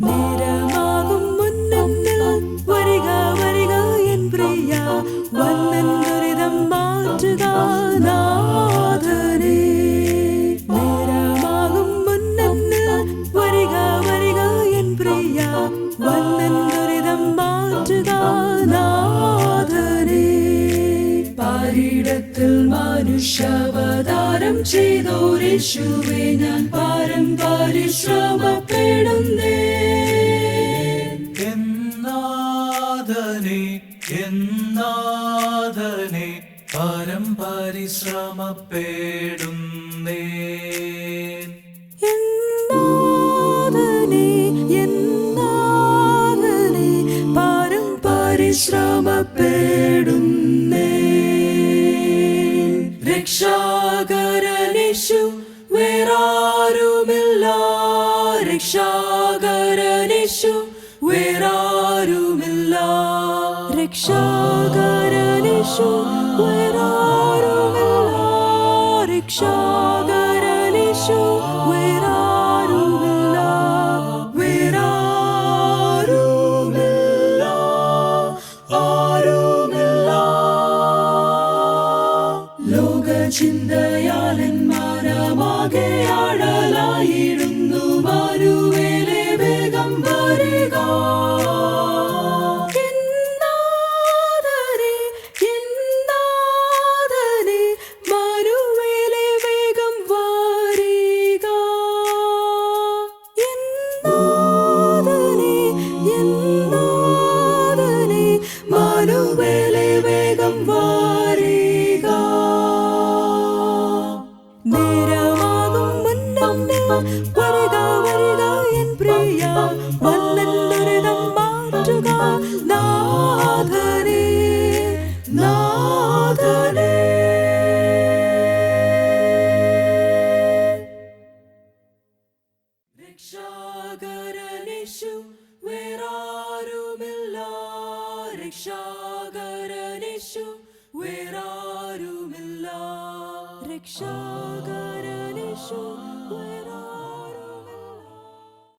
നേരമാകും മുന്നിൽ വരിക വരിക എൻ പ്രിയ വന്നൻ ദുരിതം മാറ്റുക നാഥനേ. നേരമാകും മുന്നിൽ വരിക വരിക എൻ പ്രിയ വന്നൻ ദുരിതം മാറ്റുക നാഥനേ. പാരിടത്തിൽ മനുഷ്യാവതാരം ചെയ്തോരേശുവേ ഞാൻ പാരം പരിശ്രമപ്പെടുന്നേ. എന്നാഥനെ പാരം പരിശ്രമപ്പെടുന്നേ. എന്നാഥനെ പാരം പരിശ്രമപ്പെടുന്നേ. രക്ഷാകരനേശു വേറാരുമില്ല, രക്ഷാകരനേശു വേറാരുമില്ല, രക്ഷാകരനേശു വേറാരുമില്ല, രക്ഷാകരനേശു വേറാരുമില്ല, വേറാരുമില്ല, ആരുമില്ല. ലോകചിന്തയാലൻ മനമാകെ ആഴലായിടുന്നു, മരുവേലെ വേഗം വരിക. നേരമാകും മുന്നിൽ വരിക വരിക എൻ പ്രിയ വന്നൻ ദുരിതം മാറ്റുക നാഥനേ, നാഥനേ. രക്ഷാകരനേശു വേറാരുമില്ല, രക്ഷാകരനേശു വേറാരുമില്ല, രക്ഷാകരനേശു